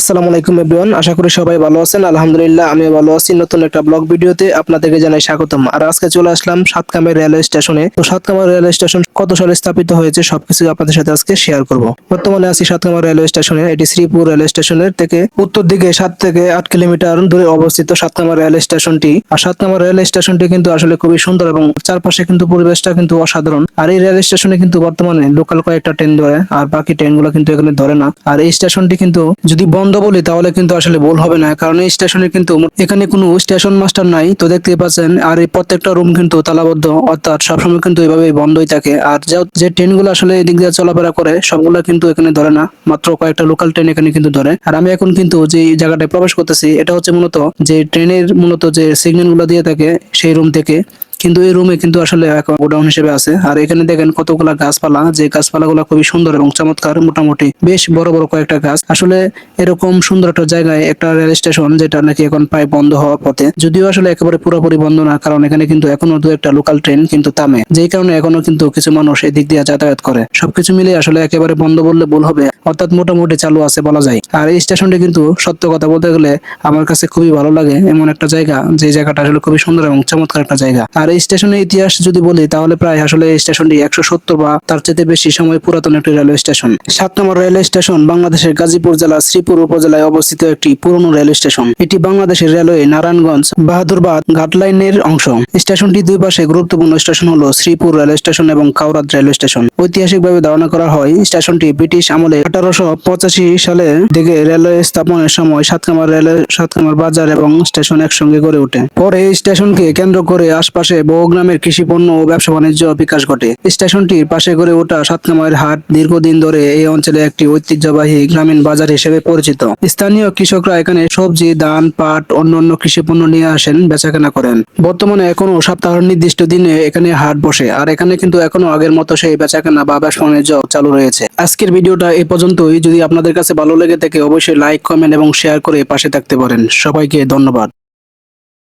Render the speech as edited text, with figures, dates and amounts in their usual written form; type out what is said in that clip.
আসসালামু আলাইকুম এভরিওয়ান, আশা করি সবাই ভালো আছেন। আলহামদুলিল্লাহ আমি ভালো আছি। নতুন একটা ব্লগ ভিডিওতে আপনাদেরকে জানাই স্বাগতম। আর আজকে চলে আসলাম সাতকামের রেলওয়ে স্টেশনে। তো সাতকামের রেলওয়ে স্টেশন কত সালে স্থাপিত হয়েছে সবকিছু আপনাদের সাথে আজকে শেয়ার করব। বর্তমানে আছি সাতকামের রেলওয়ে স্টেশনে। এটি শ্রীপুর রেলওয়ে স্টেশনের থেকে উত্তর দিকে 7 থেকে 8 কিলোমিটার দূরে অবস্থিত সাতকামের রেলওয়ে স্টেশনটি। আর সাতকামের রেলওয়ে স্টেশনটি কিন্তু আসলে খুবই সুন্দর এবং চারপাশে কিন্তু পরিবেশটা কিন্তু অসাধারণ। আর এই রেলওয়ে স্টেশনে কিন্তু বর্তমানে লোকাল কয়েকটা ট্রেন ধরে, আর বাকি ট্রেনগুলো কিন্তু এখানে ধরে না। আর এই স্টেশনটি কিন্তু যদি বন্ধ বলি তাহলে কিন্তু আসলে ভুল হবে না, কারণ এই স্টেশনে কিন্তু এখানে কোনো স্টেশন মাস্টার নাই। তো দেখতেই পাচ্ছেন, আর এই প্রত্যেকটা রুম কিন্তু তালাবদ্ধ, অর্থাৎ সবসময় কিন্তু এইভাবে বন্ধই থাকে। আর যে ট্রেনগুলো আসলে এদিক দিয়ে চলাফেরা করে সবগুলো কিন্তু এখানে ধরে না, মাত্র কয়েকটা লোকাল ট্রেন এখানে কিন্তু ধরে। আর আমি এখন কিন্তু যে জায়গাটায় প্রবেশ করতেছি এটা হচ্ছে মূলত যে ট্রেনের মূলত যে সিগন্যাল গুলো দিয়ে থাকে সেই রুম থেকে। কিন্তু এই রুমে কিন্তু আসলে এখন গোডাউন হিসেবে আছে। আর এখানে দেখেন কতগুলা গাছপালা, যে গাছপালাগুলো খুবই সুন্দর এবং চমৎকার, মোটামুটি বেশ বড় বড় কয়েকটা গাছ। আসলে এরকম সুন্দর একটা জায়গায় একটা রেল স্টেশন যেটা নাকি এখন প্রায় বন্ধ হওয়ার পথে, যদিও আসলে একেবারে পুরোপুরি বন্ধ না, কারণ এখানে কিন্তু এখনো দু একটা লোকাল ট্রেন কিন্তু থামে, যেই কারণে এখনো কিন্তু কিছু মানুষ এদিক দিয়ে যাতায়াত করে। সবকিছু মিলে আসলে একেবারে বন্ধ বললে ভুল হবে, অর্থাৎ মোটামুটি চালু আছে বলা যায়। আর এই স্টেশনটি কিন্তু সত্য কথা বলতে গেলে আমার কাছে খুবই ভালো লাগে, এমন একটা জায়গা যে জায়গাটা আসলে খুবই সুন্দর এবং চমৎকার একটা জায়গা। আর এই স্টেশনের ইতিহাস যদি বলি তাহলে প্রায় আসলে এই স্টেশনটি 170 বা তার চেয়ে বেশি সময় পুরাতন একটি রেলওয়ে স্টেশন। 7 নম্বর রেলওয়ে স্টেশন বাংলাদেশের গাজীপুর জেলার শ্রীপুর উপজেলায় অবস্থিত একটি পুরনো রেলওয়ে স্টেশন। এটি বাংলাদেশের রেলওয়ে নারায়ণগঞ্জ বাহাদুরবাদ ঘাট লাইনের অংশ। স্টেশনটির দুই পাশে গুরুত্বপূর্ণ স্টেশন হলো শ্রীপুর রেলওয়ে স্টেশন এবং কাউরাদ রেলওয়ে স্টেশন। ঐতিহাসিকভাবে ধারণা করা হয় স্টেশনটি ব্রিটিশ আমলে 1885 সালে দিকে রেলওয়ে স্থাপনের সময় সাতকামার বাজার এবং স্টেশন একসঙ্গে গড়ে ওঠে। পরে এই স্টেশনকে কেন্দ্র করে আশপাশে বহু গ্রামের কৃষি পণ্য ও ব্যবসা বাণিজ্য বিকাশ ঘটে। স্টেশনটির পাশে গড়ে ওঠা সাতকামার হাট দীর্ঘদিন ধরে এই অঞ্চলে একটি ঐতিহ্যবাহী গ্রামীণ বাজার হিসেবে পরিচিত। স্থানীয় কৃষকরা এখানে সবজি, ধান, পাট, অন্যান্য কৃষি পণ্য নিয়ে আসেন, বেচাকেনা করেন। বর্তমানে এখনো সপ্তাহের নির্দিষ্ট দিনে এখানে হাট বসে, আর এখানে কিন্তু এখনো আগের মতো সেই বেচাকেনা বা ব্যবসা বাণিজ্য চালু রয়েছে। আজকের ভিডিওটা এই পর্যন্তই। যদি আপনাদের কাছে ভালো লেগে থাকে অবশ্যই লাইক, কমেন্ট এবং শেয়ার করে পাশে থাকতে পারেন। সবাইকে ধন্যবাদ।